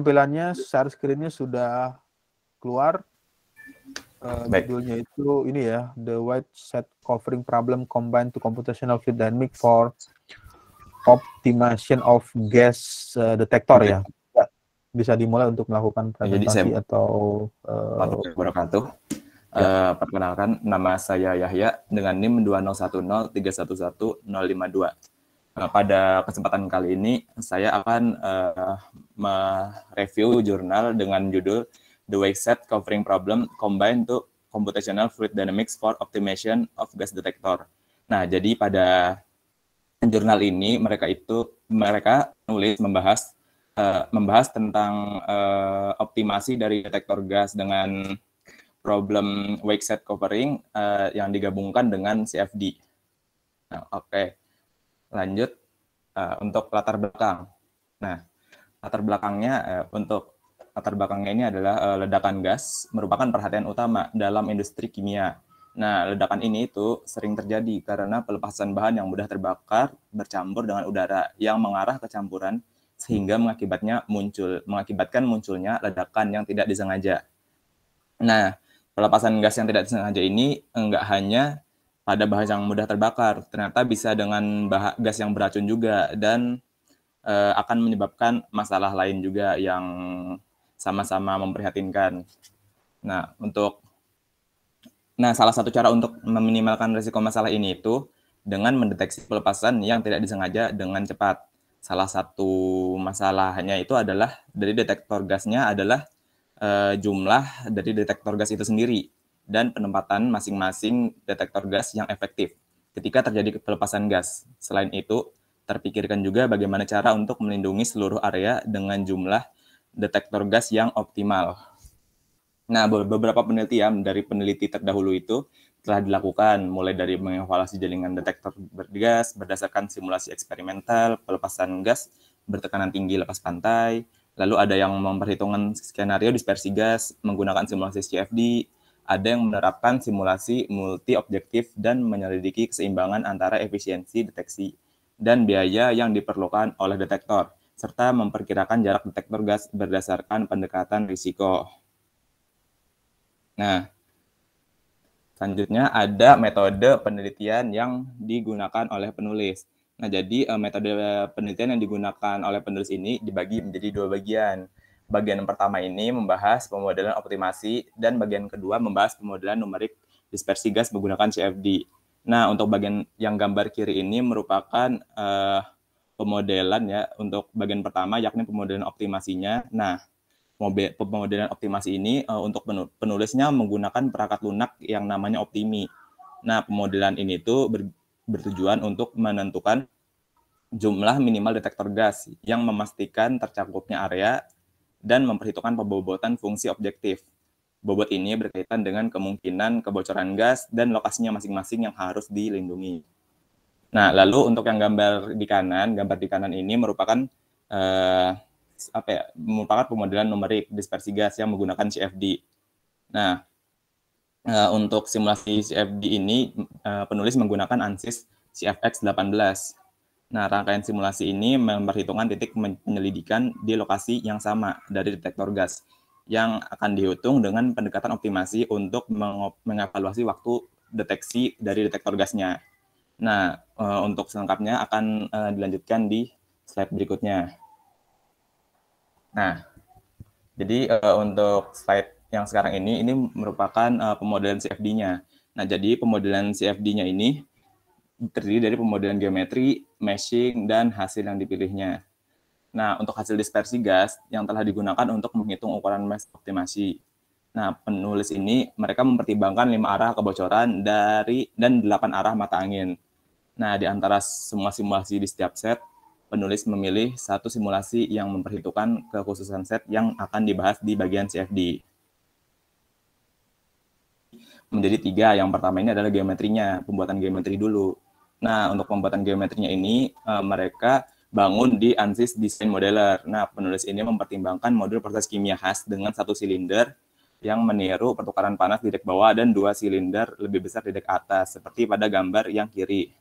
Tampilannya share screen-nya sudah keluar. Judulnya itu ini ya, The White Set Covering Problem Combined to Computational Fluid Dynamics for Optimization of Gas Detector ya. Bisa dimulai untuk melakukan presentasi atau wabarakatuh. Perkenalkan, nama saya Yahya dengan NIM 20103111052. Pada kesempatan kali ini saya akan mereview jurnal dengan judul The Wayset Covering Problem Combined to Computational Fluid Dynamics for Optimization of Gas Detector. Nah, jadi pada jurnal ini mereka nulis membahas tentang optimasi dari detektor gas dengan problem Wayset Covering yang digabungkan dengan CFD. Nah, oke. Lanjut untuk latar belakang. Nah, latar belakangnya ini adalah ledakan gas merupakan perhatian utama dalam industri kimia. Nah, ledakan ini itu sering terjadi karena pelepasan bahan yang mudah terbakar bercampur dengan udara yang mengarah ke campuran sehingga mengakibatkan munculnya ledakan yang tidak disengaja. Nah, pelepasan gas yang tidak disengaja ini enggak hanya pada bahan yang mudah terbakar, ternyata bisa dengan gas yang beracun juga dan akan menyebabkan masalah lain juga yang sama-sama memprihatinkan. Nah, salah satu cara untuk meminimalkan risiko masalah ini itu dengan mendeteksi pelepasan yang tidak disengaja dengan cepat. Salah satu masalahnya itu adalah dari detektor gasnya adalah jumlah dari detektor gas itu sendiri dan penempatan masing-masing detektor gas yang efektif ketika terjadi pelepasan gas. Selain itu, terpikirkan juga bagaimana cara untuk melindungi seluruh area dengan jumlah detektor gas yang optimal. Nah, beberapa penelitian dari peneliti terdahulu itu telah dilakukan, mulai dari mengevaluasi jaringan detektor gas berdasarkan simulasi eksperimental, pelepasan gas bertekanan tinggi lepas pantai, lalu ada yang memperhitungkan skenario dispersi gas menggunakan simulasi CFD, ada yang menerapkan simulasi multi-objektif dan menyelidiki keseimbangan antara efisiensi deteksi dan biaya yang diperlukan oleh detektor, serta memperkirakan jarak detektor gas berdasarkan pendekatan risiko. Nah, selanjutnya ada metode penelitian yang digunakan oleh penulis. Nah, jadi metode penelitian yang digunakan oleh penulis ini dibagi menjadi dua bagian. Bagian pertama ini membahas pemodelan optimasi dan bagian kedua membahas pemodelan numerik dispersi gas menggunakan CFD. Nah, untuk bagian yang gambar kiri ini merupakan pemodelan ya untuk bagian pertama yakni pemodelan optimasinya. Nah, pemodelan optimasi ini untuk penulisnya menggunakan perangkat lunak yang namanya Optimi. Nah, pemodelan ini tuh bertujuan untuk menentukan jumlah minimal detektor gas yang memastikan tercakupnya area dan memperhitungkan pembobotan fungsi objektif. Bobot ini berkaitan dengan kemungkinan kebocoran gas dan lokasinya masing-masing yang harus dilindungi. Nah, lalu untuk yang gambar di kanan ini merupakan merupakan pemodelan numerik dispersi gas yang menggunakan CFD. Nah, untuk simulasi CFD ini penulis menggunakan ANSYS CFX18. Nah, rangkaian simulasi ini memperhitungkan titik penyelidikan di lokasi yang sama dari detektor gas yang akan dihitung dengan pendekatan optimasi untuk mengevaluasi waktu deteksi dari detektor gasnya. Nah, untuk selengkapnya akan dilanjutkan di slide berikutnya. Nah, jadi untuk slide yang sekarang ini merupakan pemodelan CFD-nya. Nah, jadi pemodelan CFD-nya ini terdiri dari pemodelan geometri, meshing, dan hasil yang dipilihnya. Nah, untuk hasil dispersi gas yang telah digunakan untuk menghitung ukuran mesh optimasi. Nah, penulis ini mereka mempertimbangkan 5 arah kebocoran dan 8 arah mata angin. Nah, di antara semua simulasi di setiap set, penulis memilih satu simulasi yang memperhitungkan kekhususan set yang akan dibahas di bagian CFD. Menjadi 3, yang pertama ini adalah geometrinya, pembuatan geometri dulu. Nah, untuk pembuatan geometrinya ini, mereka bangun di ANSYS Design Modeler. Nah, penulis ini mempertimbangkan modul proses kimia khas dengan 1 silinder yang meniru pertukaran panas di dek bawah dan 2 silinder lebih besar di dek atas, seperti pada gambar yang kiri.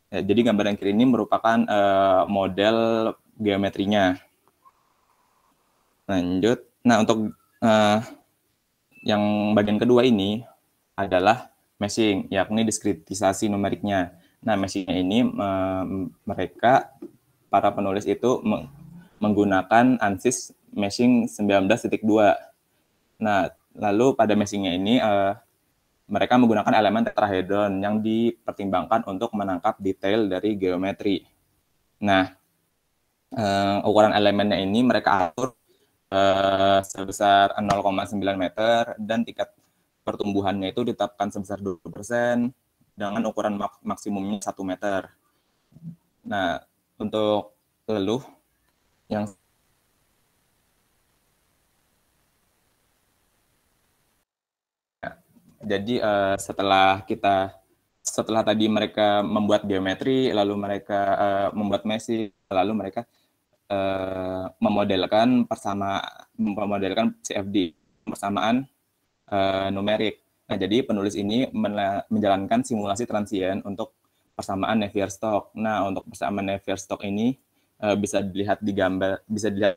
Ya, jadi gambar yang kiri ini merupakan model geometrinya. Lanjut. Nah, untuk yang bagian kedua ini adalah meshing, yakni diskritisasi numeriknya. Nah, meshing ini mereka para penulis itu menggunakan ANSYS meshing 19.2. Nah, lalu pada meshingnya ini mereka menggunakan elemen tetrahedron yang dipertimbangkan untuk menangkap detail dari geometri. Nah, ukuran elemennya ini mereka atur sebesar 0,9 meter dan tingkat pertumbuhannya itu ditetapkan sebesar 20% dengan ukuran maksimumnya 1 meter. Nah, untuk leluh yang jadi setelah tadi mereka membuat geometri, lalu mereka membuat meshing, lalu mereka memodelkan CFD, persamaan numerik. Nah, jadi penulis ini menjalankan simulasi transien untuk persamaan Navier-Stokes. Nah, untuk persamaan Navier-Stokes ini bisa dilihat di gambar, bisa dilihat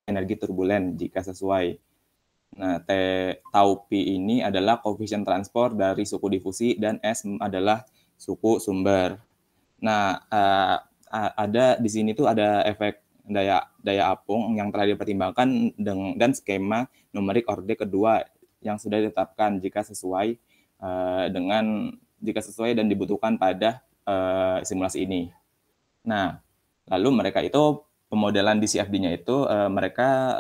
energi turbulen jika sesuai. Nah, tau P ini adalah koefisien transport dari suku difusi dan S adalah suku sumber. Nah, ada di sini tuh ada efek daya apung yang telah dipertimbangkan dan skema numerik orde kedua yang sudah ditetapkan jika sesuai dan dibutuhkan pada simulasi ini. Nah, lalu mereka itu pemodelan di CFD-nya itu mereka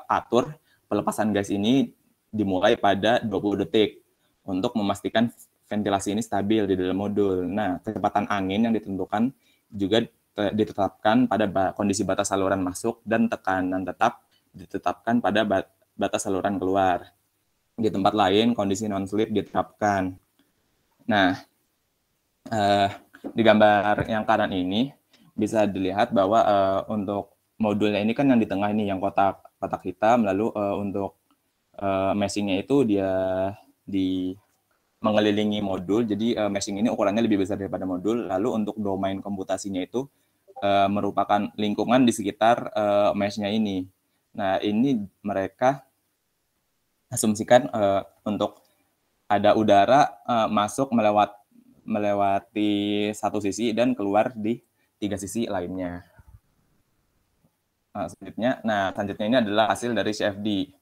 atur pelepasan gas ini dimulai pada 20 detik untuk memastikan ventilasi ini stabil di dalam modul. Nah, kecepatan angin yang ditentukan juga ditetapkan pada kondisi batas saluran masuk dan tekanan tetap ditetapkan pada batas saluran keluar. Di tempat lain, kondisi non-slip diterapkan. Nah, di gambar yang kanan ini bisa dilihat bahwa untuk modulnya ini kan yang di tengah ini yang kotak hitam, lalu untuk meshingnya itu dia mengelilingi modul, jadi meshing ini ukurannya lebih besar daripada modul. Lalu untuk domain komputasinya itu merupakan lingkungan di sekitar mesh-nya ini. Nah, ini mereka asumsikan untuk ada udara masuk melewati satu sisi dan keluar di 3 sisi lainnya. Selanjutnya ini adalah hasil dari CFD.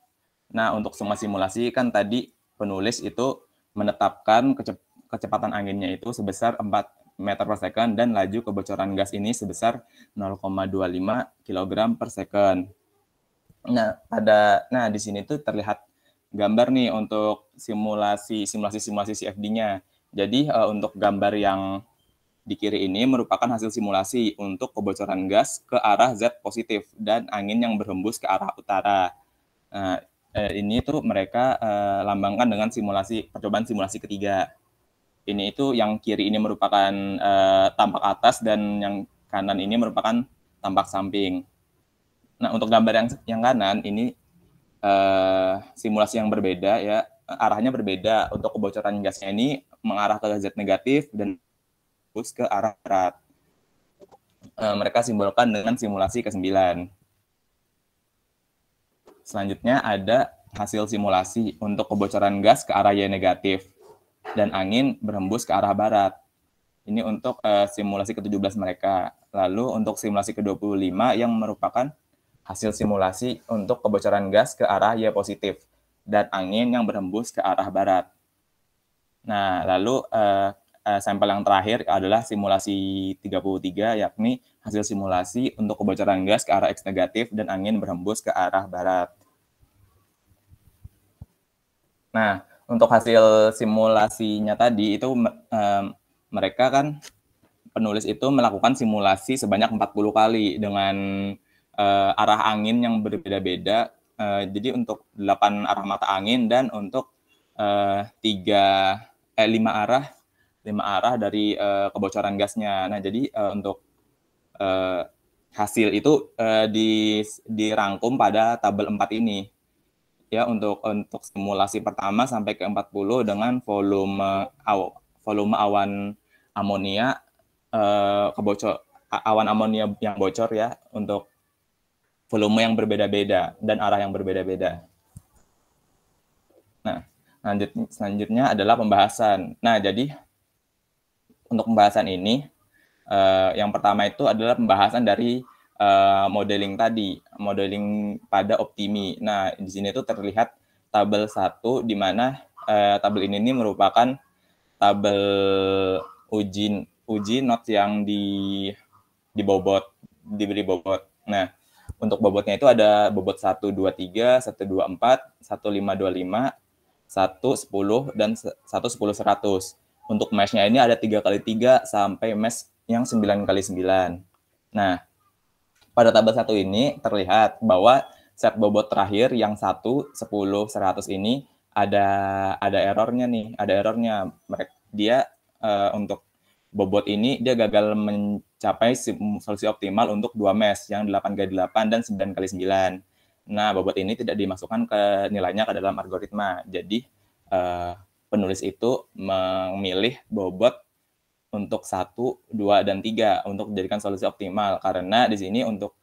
Nah, untuk semua simulasi kan tadi penulis itu menetapkan kecepatan anginnya itu sebesar 4 meter per second dan laju kebocoran gas ini sebesar 0,25 kg per second. Nah, di sini tuh terlihat gambar nih untuk simulasi CFD-nya. Jadi untuk gambar yang di kiri ini merupakan hasil simulasi untuk kebocoran gas ke arah Z positif dan angin yang berhembus ke arah utara. Nah, ini tuh mereka lambangkan dengan percobaan simulasi ketiga. Ini itu yang kiri ini merupakan tampak atas dan yang kanan ini merupakan tampak samping. Nah, untuk gambar yang kanan ini simulasi yang berbeda ya, arahnya berbeda. Untuk kebocoran gasnya ini mengarah ke Z negatif dan ke arah barat. Mereka simbolkan dengan simulasi ke-9. Selanjutnya ada hasil simulasi untuk kebocoran gas ke arah Y negatif dan angin berhembus ke arah barat. Ini untuk simulasi ke-17 mereka. Lalu untuk simulasi ke-25 yang merupakan hasil simulasi untuk kebocoran gas ke arah Y positif dan angin yang berhembus ke arah barat. Nah, lalu sampel yang terakhir adalah simulasi 33, yakni hasil simulasi untuk kebocoran gas ke arah X negatif dan angin berhembus ke arah barat. Nah, untuk hasil simulasinya tadi itu mereka kan penulis itu melakukan simulasi sebanyak 40 kali dengan arah angin yang berbeda-beda. Jadi untuk 8 arah mata angin dan untuk lima arah dari kebocoran gasnya. Nah, jadi untuk hasil itu dirangkum pada tabel 4 ini. Ya, untuk simulasi pertama sampai ke 40 dengan volume awan amonia awan amonia yang bocor ya, untuk volume yang berbeda-beda dan arah yang berbeda-beda. Nah, selanjutnya adalah pembahasan. Nah, jadi untuk pembahasan ini, yang pertama itu adalah pembahasan dari modeling tadi, modeling pada Optimi. Nah, di sini tuh terlihat tabel 1, di mana tabel ini merupakan tabel uji not yang diberi bobot. Nah, untuk bobotnya itu ada bobot 123, 124, 1525, 110, dan 110-100. Untuk mesh-nya ini ada 3x3 sampai mesh yang 9x9. Nah, pada tabel 1 ini terlihat bahwa set bobot terakhir yang 1, 10, 100 ini ada errornya nih, ada errornya. Dia untuk bobot ini dia gagal mencapai solusi optimal untuk 2 mesh yang 8x8 dan 9x9. Nah, bobot ini tidak dimasukkan ke nilainya ke dalam algoritma. Jadi penulis itu memilih bobot untuk 1, 2, dan 3 untuk dijadikan solusi optimal, karena di sini untuk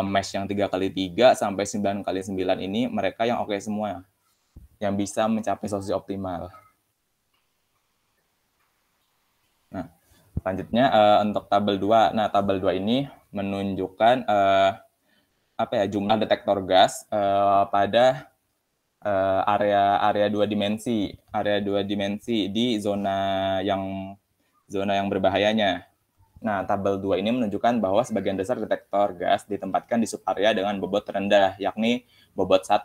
mesh yang 3x3 sampai 9x9 ini mereka yang oke semua, yang bisa mencapai solusi optimal. Nah, selanjutnya untuk tabel 2. Nah, tabel 2 ini menunjukkan jumlah detektor gas pada area 2 dimensi di zona yang berbahayanya. Nah, tabel 2 ini menunjukkan bahwa sebagian besar detektor gas ditempatkan di subarea dengan bobot terendah, yakni bobot 1.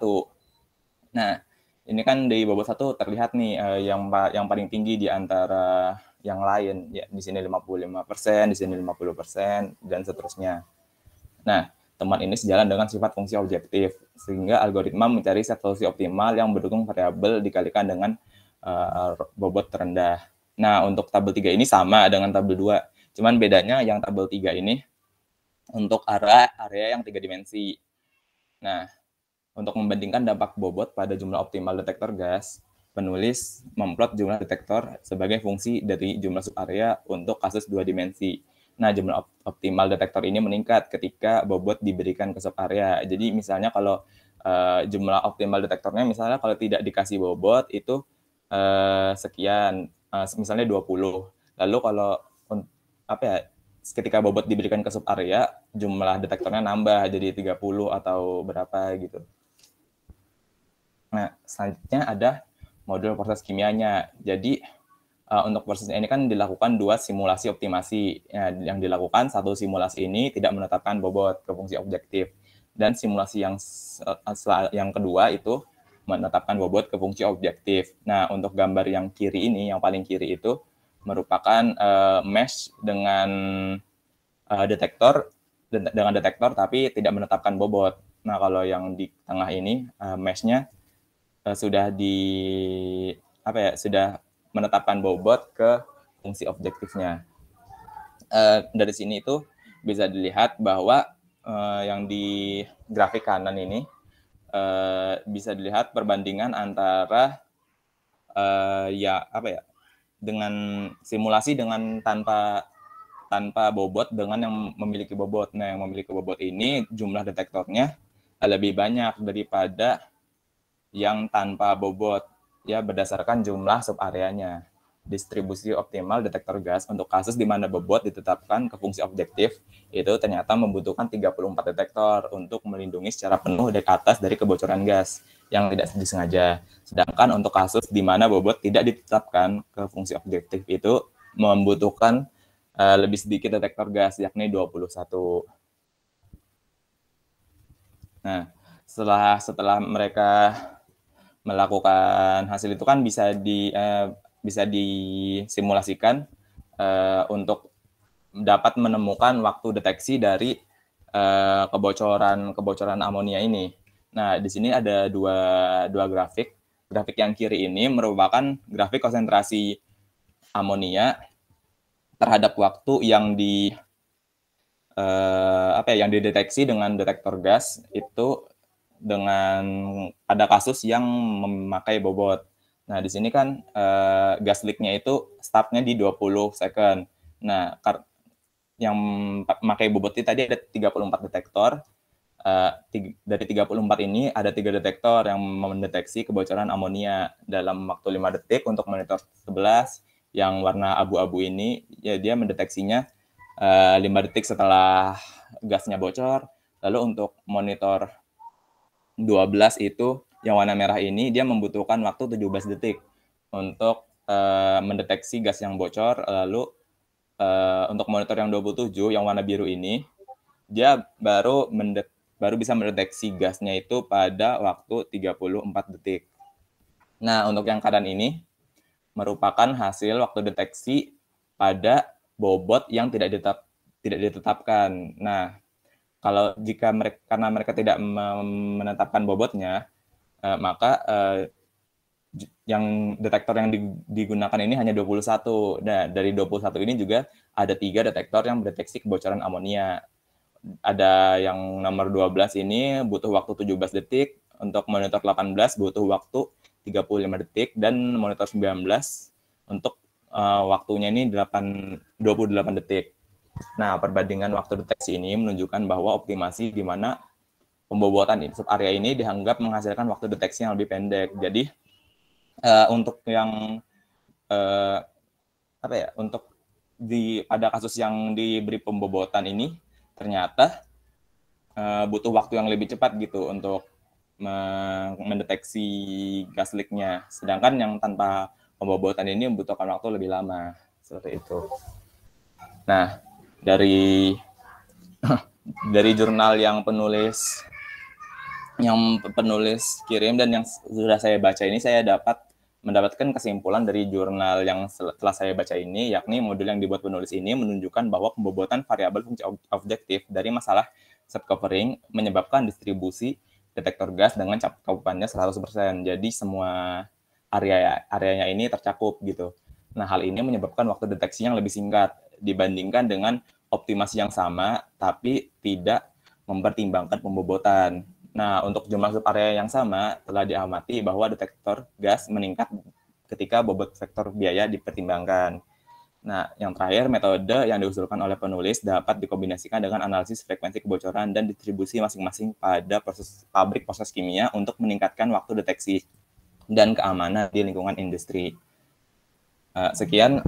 Nah, ini kan di bobot 1 terlihat nih yang paling tinggi di antara yang lain. Ya, di sini 55%, di sini 50%, dan seterusnya. Nah, teman ini sejalan dengan sifat fungsi objektif, sehingga algoritma mencari set solusi optimal yang mendukung variabel dikalikan dengan bobot terendah. Nah, untuk tabel 3 ini sama dengan tabel 2. Cuman bedanya yang tabel 3 ini untuk area yang 3 dimensi. Nah, untuk membandingkan dampak bobot pada jumlah optimal detektor gas, penulis memplot jumlah detektor sebagai fungsi dari jumlah subarea untuk kasus 2 dimensi. Nah, jumlah optimal detektor ini meningkat ketika bobot diberikan ke subarea. Jadi misalnya kalau jumlah optimal detektornya misalnya kalau tidak dikasih bobot itu sekian, misalnya 20. Lalu kalau ketika bobot diberikan ke subarea, jumlah detektornya nambah jadi 30 atau berapa gitu. Nah, selanjutnya ada modul proses kimianya. Jadi untuk prosesnya ini kan dilakukan 2 simulasi optimasi. Ya, yang dilakukan satu simulasi ini tidak menetapkan bobot ke fungsi objektif, dan simulasi yang kedua itu menetapkan bobot ke fungsi objektif. Nah, untuk gambar yang kiri ini, yang paling kiri itu merupakan mesh dengan detektor tapi tidak menetapkan bobot. Nah, kalau yang di tengah ini mesh-nya sudah menetapkan bobot ke fungsi objektifnya. Dari sini itu bisa dilihat bahwa yang di grafik kanan ini bisa dilihat perbandingan antara dengan simulasi dengan tanpa bobot dengan yang memiliki bobot. Nah, yang memiliki bobot ini jumlah detektornya lebih banyak daripada yang tanpa bobot, ya, berdasarkan jumlah subareanya. Distribusi optimal detektor gas untuk kasus di mana bobot ditetapkan ke fungsi objektif itu ternyata membutuhkan 34 detektor untuk melindungi secara penuh dari atas dari kebocoran gas yang tidak disengaja. Sedangkan untuk kasus di mana bobot tidak ditetapkan ke fungsi objektif itu membutuhkan lebih sedikit detektor gas, yakni 21. Nah, setelah mereka melakukan hasil itu kan bisa disimulasikan untuk dapat menemukan waktu deteksi dari kebocoran amonia ini. Nah, di sini ada dua grafik. grafik yang kiri ini merupakan grafik konsentrasi amonia terhadap waktu yang yang dideteksi dengan detektor gas itu dengan ada kasus yang memakai bobot. Nah, di sini kan gas leak-nya itu start-nya di 20 second. Nah, yang memakai bobot itu tadi ada 34 detektor. Dari 34 ini ada 3 detektor yang mendeteksi kebocoran amonia dalam waktu 5 detik. Untuk monitor 11 yang warna abu-abu ini, ya dia mendeteksinya 5 detik setelah gasnya bocor. Lalu untuk monitor 12 itu yang warna merah ini dia membutuhkan waktu 17 detik untuk mendeteksi gas yang bocor. Lalu untuk monitor yang 27 yang warna biru ini dia baru bisa mendeteksi gasnya itu pada waktu 34 detik. Nah, untuk yang kanan ini merupakan hasil waktu deteksi pada bobot yang tidak ditetapkan. Nah, kalau karena mereka tidak menetapkan bobotnya, maka yang detektor yang digunakan ini hanya 21. Nah, dari 21 ini juga ada 3 detektor yang mendeteksi kebocoran amonia. Ada yang nomor 12 ini butuh waktu 17 detik, untuk monitor 18 butuh waktu 35 detik, dan monitor 19 untuk waktunya ini 28 detik. Nah, perbandingan waktu deteksi ini menunjukkan bahwa optimasi di mana pembobotan di area ini dianggap menghasilkan waktu deteksi yang lebih pendek. Jadi untuk yang untuk pada kasus yang diberi pembobotan ini ternyata butuh waktu yang lebih cepat gitu untuk mendeteksi gas leak-nya. Sedangkan yang tanpa pembobotan ini membutuhkan waktu lebih lama. Seperti itu. Nah, dari jurnal yang penulis kirim dan yang sudah saya baca ini, saya mendapatkan kesimpulan dari jurnal yang telah saya baca ini, yakni modul yang dibuat penulis ini menunjukkan bahwa pembobotan variabel fungsi objektif dari masalah set covering menyebabkan distribusi detektor gas dengan cakupannya 100%. Jadi semua areanya ini tercakup gitu. Nah, hal ini menyebabkan waktu deteksi yang lebih singkat dibandingkan dengan optimasi yang sama tapi tidak mempertimbangkan pembobotan. Nah, untuk jumlah subarea yang sama telah diamati bahwa detektor gas meningkat ketika bobot vektor biaya dipertimbangkan. Nah, yang terakhir, metode yang diusulkan oleh penulis dapat dikombinasikan dengan analisis frekuensi kebocoran dan distribusi masing-masing pada proses kimia untuk meningkatkan waktu deteksi dan keamanan di lingkungan industri. Sekian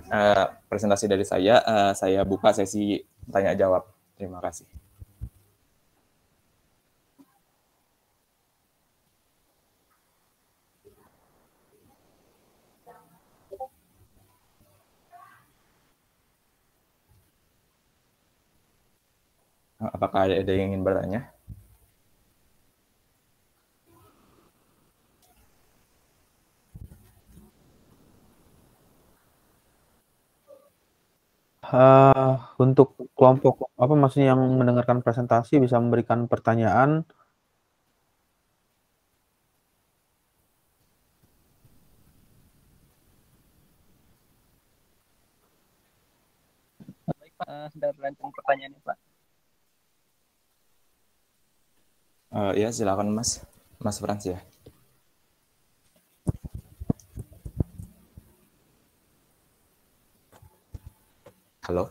presentasi dari saya. Saya buka sesi tanya-jawab. Terima kasih. Apakah ada yang ingin bertanya? Untuk kelompok apa maksudnya yang mendengarkan presentasi bisa memberikan pertanyaan. Baik Pak, sudah rancang pertanyaannya Pak. Ya, silakan Mas Frans ya. Halo.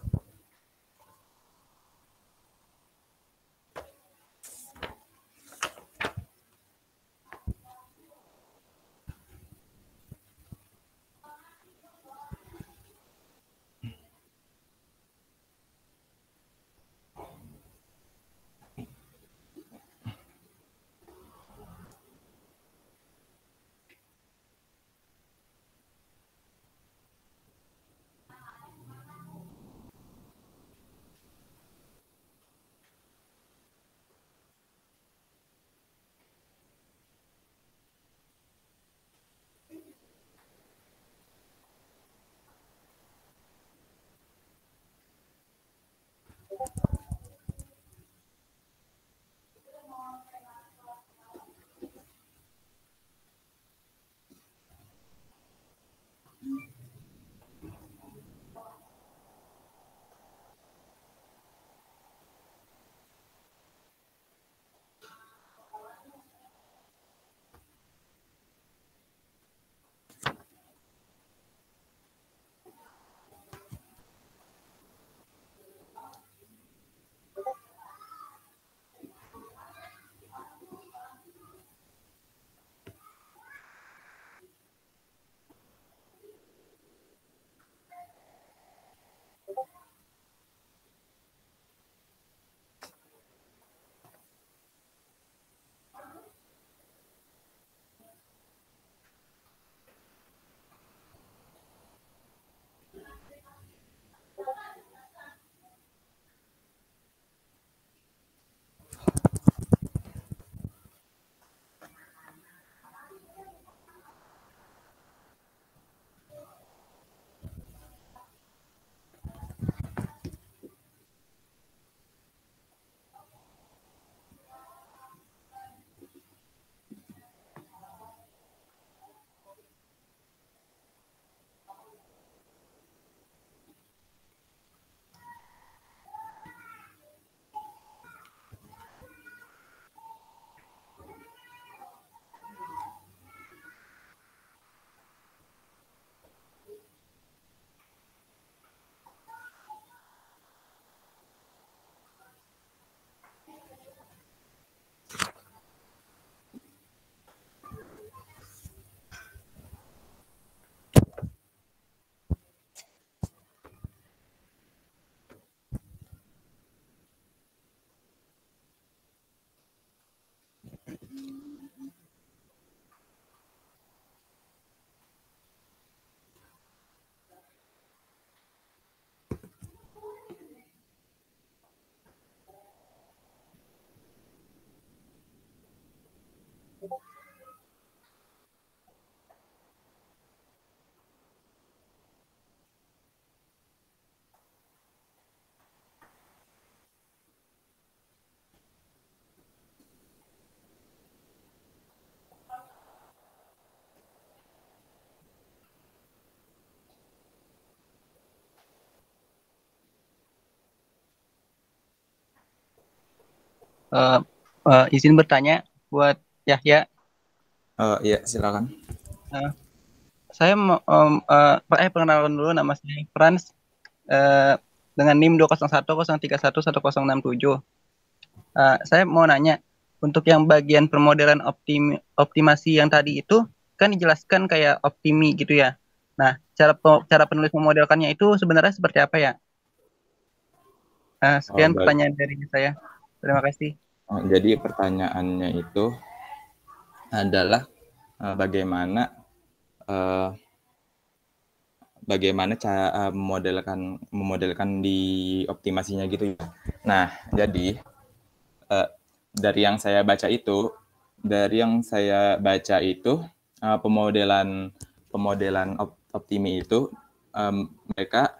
Izin bertanya buat Yahya. Iya, silakan. Saya mau perkenalkan dulu, nama saya Franz dengan NIM 20103110167. Saya mau nanya, untuk yang bagian permodelan optimasi yang tadi itu kan dijelaskan kayak optimi gitu ya. Nah, cara penulis memodelkannya itu sebenarnya seperti apa ya? Sekian pertanyaan dari saya. Terima kasih. Jadi pertanyaannya itu adalah bagaimana cara memodelkan di optimasinya gitu ya. Nah, jadi dari yang saya baca itu pemodelan optimi itu mereka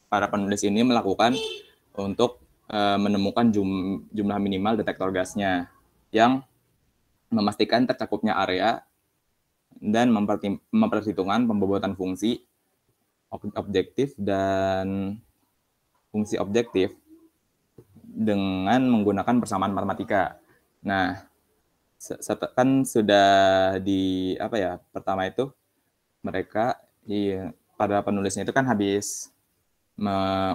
para penulis ini melakukan untuk menemukan jumlah minimal detektor gasnya yang memastikan tercakupnya area dan memperhitungkan pembobotan fungsi objektif dan fungsi objektif dengan menggunakan persamaan matematika. Nah, kan sudah pertama itu mereka pada penulisnya itu kan habis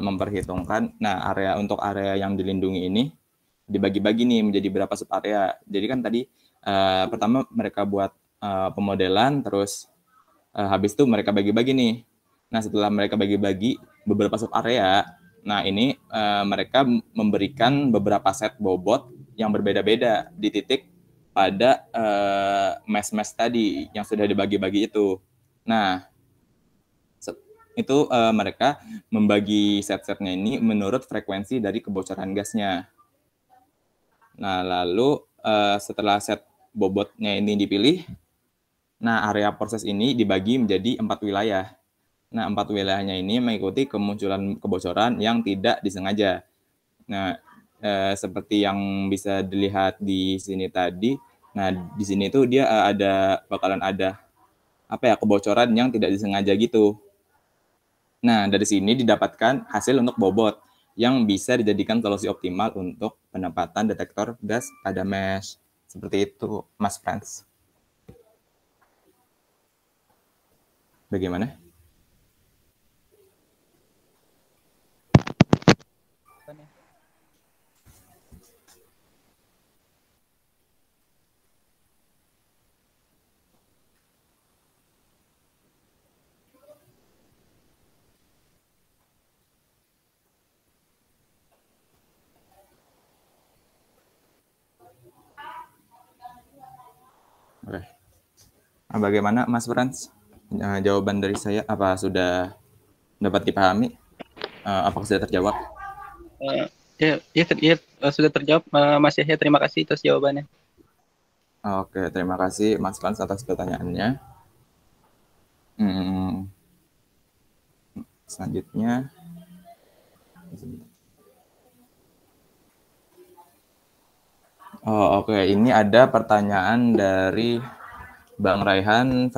memperhitungkan, area yang dilindungi ini dibagi-bagi nih menjadi berapa sub area. Jadi kan tadi pertama mereka buat pemodelan, terus habis itu mereka bagi-bagi nih. Nah, setelah mereka bagi-bagi beberapa sub area, nah ini mereka memberikan beberapa set bobot yang berbeda-beda di titik pada mesh tadi yang sudah dibagi-bagi itu. Nah, itu mereka membagi set-setnya ini menurut frekuensi dari kebocoran gasnya. Nah, lalu setelah set bobotnya ini dipilih, nah area proses ini dibagi menjadi 4 wilayah. Nah, 4 wilayahnya ini mengikuti kemunculan kebocoran yang tidak disengaja. Nah, seperti yang bisa dilihat di sini tadi, nah di sini tuh dia bakalan ada kebocoran yang tidak disengaja gitu. Nah, dari sini didapatkan hasil untuk bobot yang bisa dijadikan solusi optimal untuk penempatan detektor gas pada mesh. Seperti itu, Mas Franz. Bagaimana? Oke. Bagaimana Mas Franz? Jawaban dari saya apa sudah dapat dipahami? Apakah sudah terjawab? Ya, sudah terjawab, Mas Yahya. Terima kasih atas jawabannya. Oke, terima kasih Mas Franz atas pertanyaannya. Selanjutnya, oke. Ini ada pertanyaan dari Bang Raihan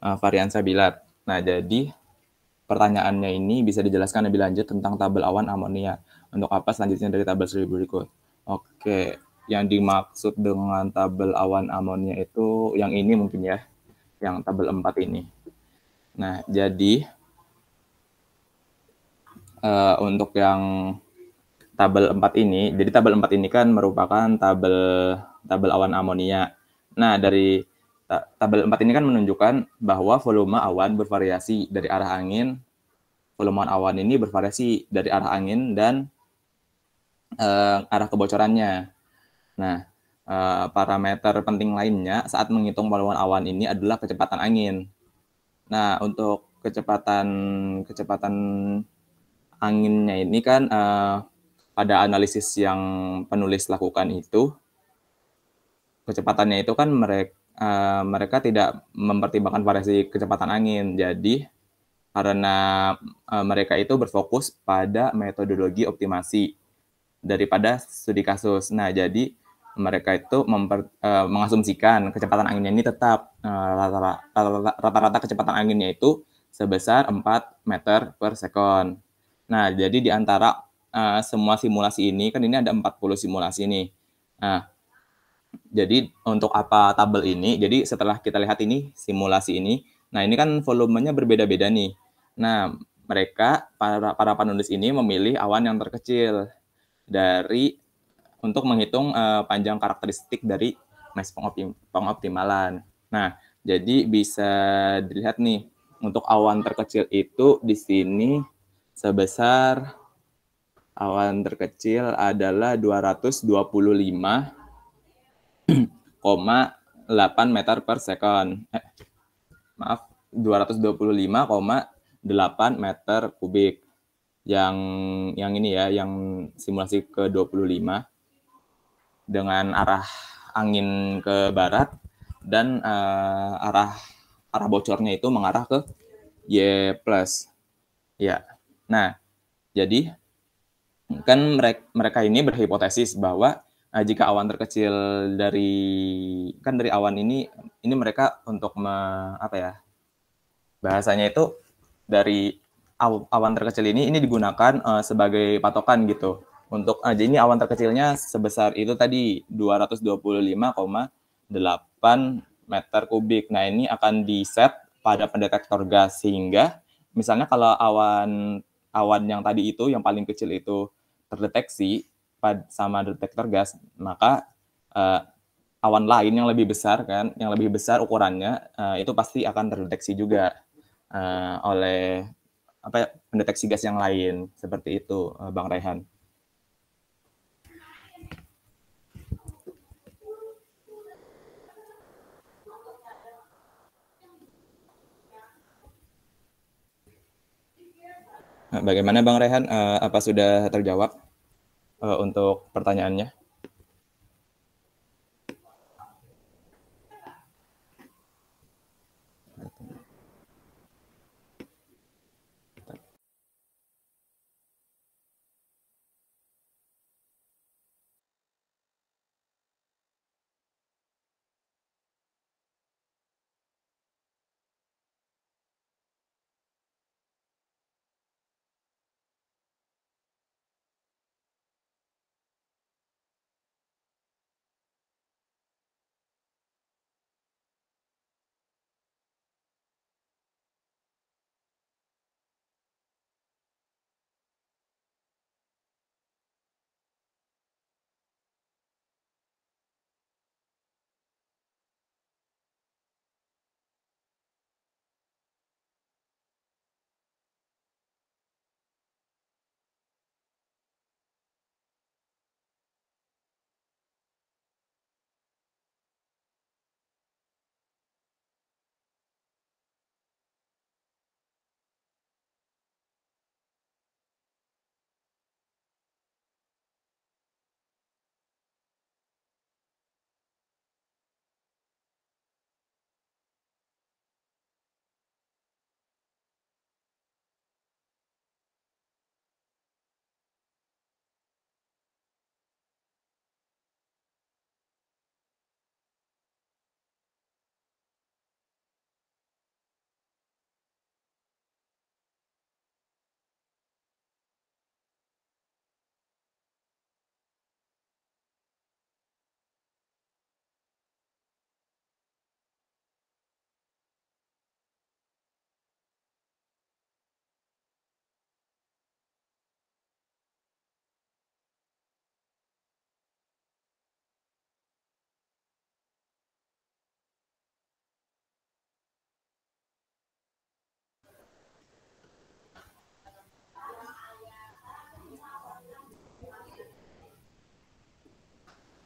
Variansa Bilat. Nah, jadi pertanyaannya ini bisa dijelaskan lebih lanjut tentang tabel awan amonia. Untuk apa selanjutnya dari tabel studi berikut? Oke, yang dimaksud dengan tabel awan amonia itu yang ini mungkin ya, yang tabel 4 ini. Nah, jadi untuk yang tabel 4 ini, jadi tabel 4 ini kan merupakan tabel awan amonia. Nah, dari tabel 4 ini kan menunjukkan bahwa volume awan bervariasi dari arah angin. Volume awan ini bervariasi dari arah angin dan arah kebocorannya. Nah, parameter penting lainnya saat menghitung volume awan ini adalah kecepatan angin. Nah, untuk kecepatan anginnya ini kan pada analisis yang penulis lakukan itu, kecepatannya itu kan mereka tidak mempertimbangkan variasi kecepatan angin. Jadi karena mereka itu berfokus pada metodologi optimasi daripada studi kasus. Nah, jadi mereka itu mengasumsikan kecepatan anginnya ini tetap rata-rata kecepatan anginnya itu sebesar 4 meter per sekon. Nah, jadi di antara semua simulasi ini, kan ini ada 40 simulasi nih. Nah, jadi untuk apa tabel ini? Jadi setelah kita lihat ini simulasi ini, nah ini kan volumenya berbeda-beda nih. Nah, para penulis ini memilih awan yang terkecil untuk menghitung panjang karakteristik dari mass pengoptimalan. Nah, jadi bisa dilihat nih untuk awan terkecil itu di sini sebesar awan terkecil adalah 225,8 meter per second. Maaf, 225,8 meter kubik. Yang ini ya, yang simulasi ke-25 dengan arah angin ke barat dan arah bocornya itu mengarah ke Y+. Ya. Nah, jadi kan mereka ini berhipotesis bahwa jika awan terkecil dari awan ini mereka untuk bahasanya itu dari awan terkecil ini digunakan sebagai patokan gitu. Untuk jadi ini awan terkecilnya sebesar itu tadi 225,8 meter kubik. Nah, ini akan di-set pada pendetektor gas sehingga misalnya kalau awan yang tadi itu yang paling kecil itu terdeteksi sama detektor gas, maka awan lain yang lebih besar ukurannya itu pasti akan terdeteksi juga oleh pendeteksi gas yang lain. Seperti itu, Bang Raihan. Bagaimana Bang Rehan? Apa sudah terjawab untuk pertanyaannya?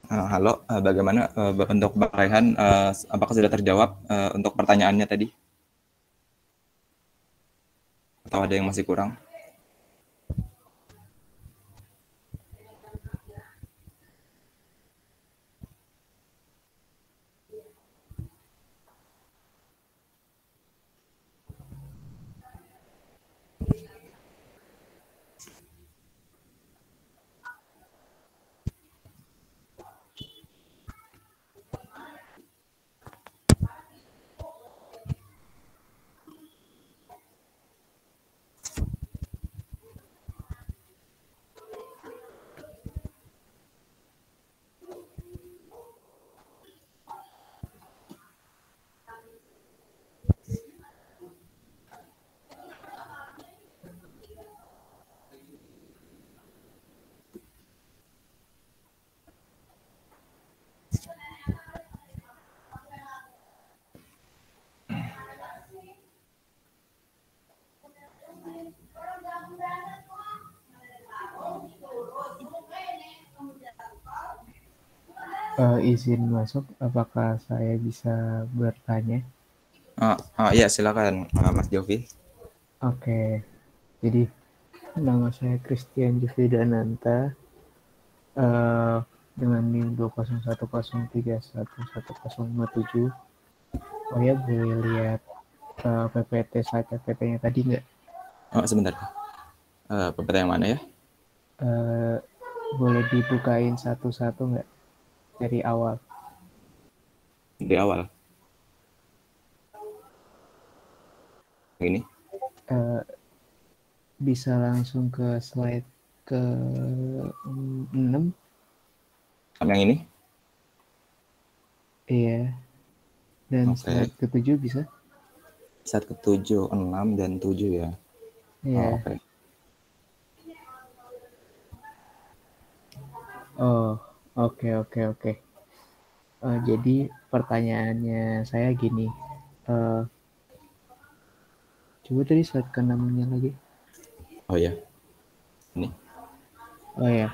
Halo, bagaimana untuk Bang Raihan? Apakah sudah terjawab untuk pertanyaannya tadi? Atau ada yang masih kurang? Izin masuk, apakah saya bisa bertanya? Ya, silakan, Mas Jovi. Oke, jadi nama saya Christian Jovi Dananta, dengan NIM 20103111057. Oh ya, boleh lihat PPT slide PPT-nya tadi nggak? Sebentar. PPT yang mana ya? Boleh dibukain satu-satu nggak dari awal? Di awal. Ini. Bisa langsung ke slide ke 6. Yang ini? Iya. Dan slide ke 7 bisa? Slide ke 7, 6, dan 7 ya? Iya. Oke. Oh, oke. Jadi pertanyaannya saya gini. Coba tadi slide ke 6-nya lagi. Oh ya. Ini. Oh ya.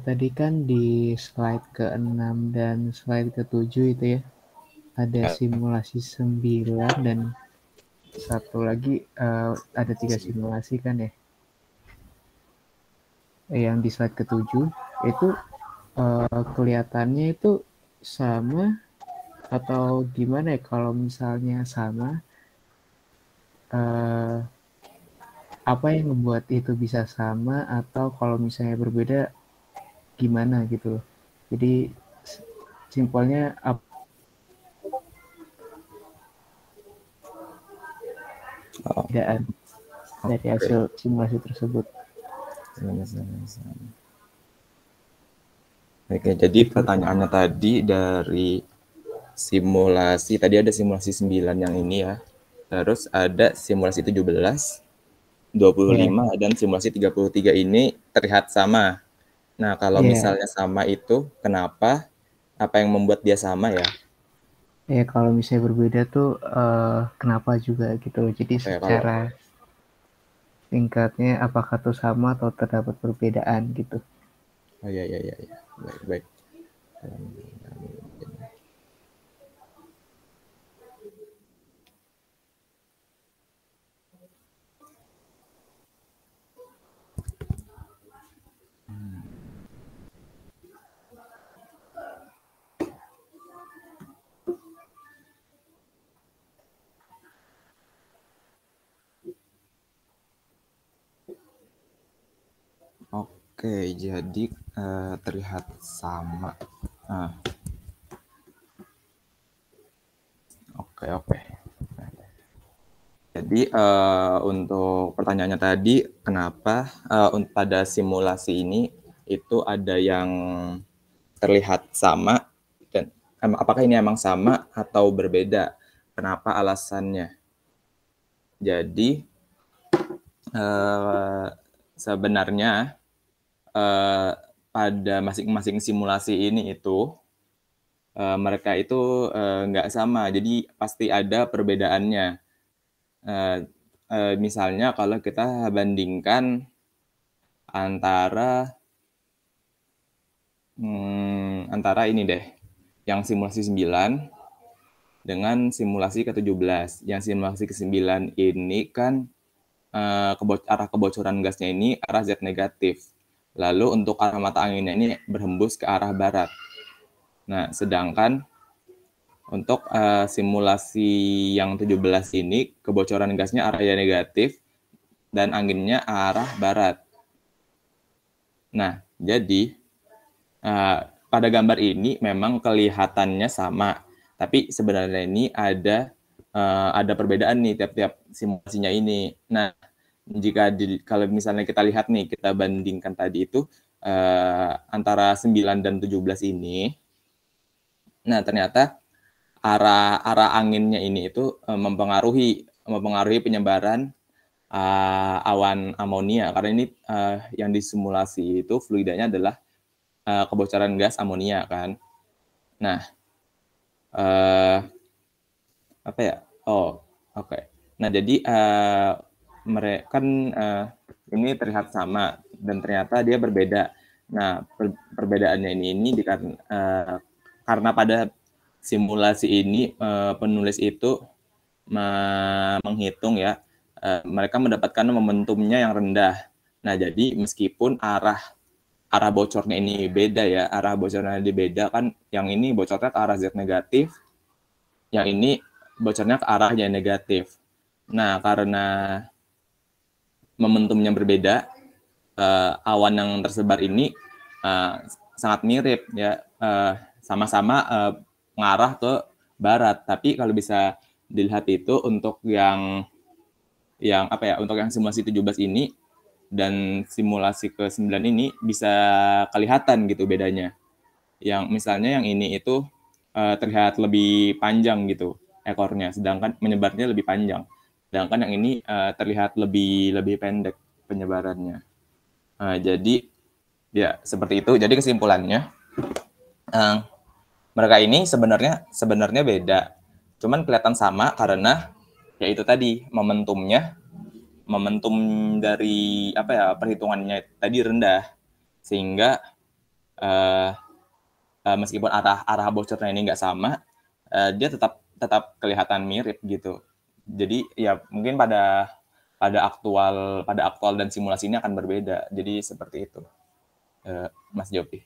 Tadi kan di slide ke-6 dan slide ke-7 itu ya, ada simulasi 9 dan satu lagi ada 3 simulasi kan ya. Yang di slide ke-7 itu kelihatannya itu sama atau gimana ya? Kalau misalnya sama, apa yang membuat itu bisa sama, atau kalau misalnya berbeda gimana gitu loh. Jadi simpelnya perbedaan dari hasil simulasi tersebut. Oke, jadi pertanyaannya tadi dari simulasi, tadi ada simulasi 9 yang ini ya. Terus ada simulasi 17, 25, dan simulasi 33 ini terlihat sama. Nah, kalau misalnya sama itu, kenapa? Apa yang membuat dia sama ya? Ya, kalau misalnya berbeda tuh kenapa juga gitu. Jadi secara singkatnya apakah tuh sama atau terdapat perbedaan gitu. Oh iya. Baik. Oke, jadi terlihat sama. Oke. Jadi untuk pertanyaannya tadi, kenapa pada simulasi ini itu ada yang terlihat sama, dan apakah ini emang sama atau berbeda? Kenapa alasannya? Jadi sebenarnya pada masing-masing simulasi ini itu mereka itu nggak sama, jadi pasti ada perbedaannya. Misalnya kalau kita bandingkan antara ini deh, yang simulasi 9 dengan simulasi ke-17. Yang simulasi ke-9 ini kan arah kebocoran gasnya ini arah Z negatif. Lalu untuk arah mata anginnya ini berhembus ke arah barat. Nah, sedangkan untuk simulasi yang 17 ini, kebocoran gasnya arah negatif dan anginnya arah barat. Nah, jadi pada gambar ini memang kelihatannya sama, tapi sebenarnya ini ada perbedaan nih tiap-tiap simulasinya ini. Nah, kalau misalnya kita lihat nih, kita bandingkan tadi itu antara 9 dan 17 ini. Nah, ternyata arah anginnya ini itu mempengaruhi penyebaran awan amonia, karena ini yang disimulasi itu fluidanya adalah kebocoran gas amonia kan. Nah, apa ya? Oh, oke. Nah, jadi mereka kan ini terlihat sama dan ternyata dia berbeda. Nah, perbedaannya ini karena pada simulasi ini penulis itu menghitung ya, mereka mendapatkan momentumnya yang rendah. Nah, jadi meskipun arah bocornya ini beda ya, arah bocornya ini beda kan, yang ini bocornya ke arah Z negatif, yang ini bocornya ke arah Y negatif. Nah, karena momentumnya berbeda, awan yang tersebar ini sangat mirip ya, sama-sama mengarah ke barat. Tapi kalau bisa dilihat itu untuk yang untuk yang simulasi 17 ini dan simulasi ke-9 ini bisa kelihatan gitu bedanya. Yang misalnya yang ini itu terlihat lebih panjang gitu ekornya, sedangkan menyebarnya lebih panjang. Sedangkan yang ini terlihat lebih pendek penyebarannya. Jadi ya seperti itu. Jadi kesimpulannya mereka ini sebenarnya beda. Cuman kelihatan sama karena ya itu tadi momentum dari perhitungannya tadi rendah, sehingga meskipun arah bocornya ini nggak sama, dia tetap kelihatan mirip gitu. Jadi ya mungkin pada aktual dan simulasi ini akan berbeda. Jadi seperti itu, Mas Jopi.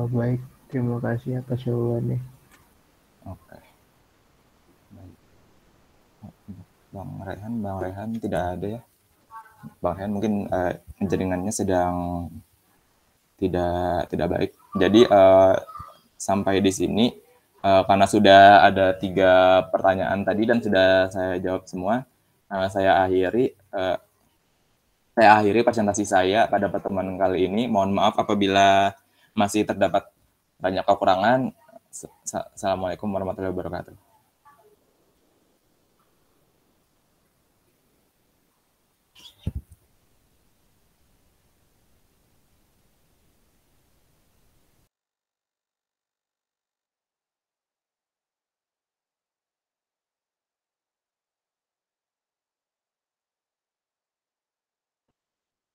Baik, terima kasih atas jawabannya. Oke. Bang Rehan tidak ada ya. Bang Rehan mungkin jaringannya sedang tidak baik. Jadi sampai di sini karena sudah ada 3 pertanyaan tadi dan sudah saya jawab semua, saya akhiri presentasi saya pada pertemuan kali ini. Mohon maaf apabila masih terdapat banyak kekurangan. Assalamualaikum warahmatullahi wabarakatuh.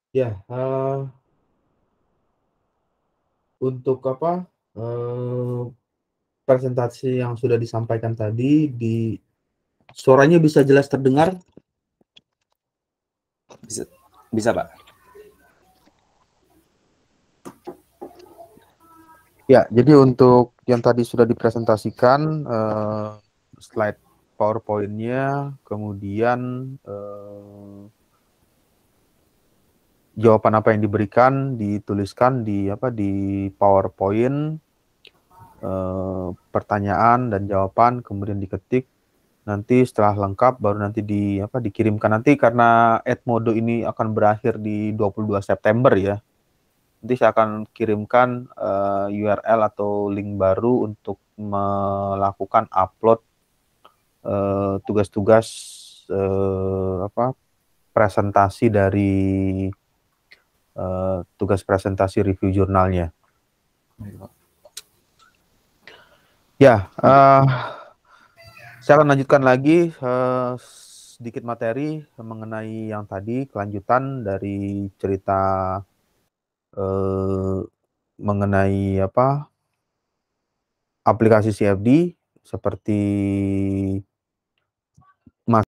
Ya, untuk presentasi yang sudah disampaikan tadi, suaranya bisa jelas terdengar? Bisa Pak. Ya, jadi untuk yang tadi sudah dipresentasikan, slide PowerPoint-nya, kemudian jawaban apa yang diberikan dituliskan di PowerPoint, pertanyaan dan jawaban kemudian diketik. Nanti setelah lengkap baru nanti dikirimkan. Nanti karena Edmodo ini akan berakhir di 22 September ya. Nanti saya akan kirimkan URL atau link baru untuk melakukan upload tugas-tugas presentasi dari tugas presentasi review jurnalnya. Ya, saya akan lanjutkan lagi sedikit materi mengenai yang tadi, kelanjutan dari cerita mengenai aplikasi CFD seperti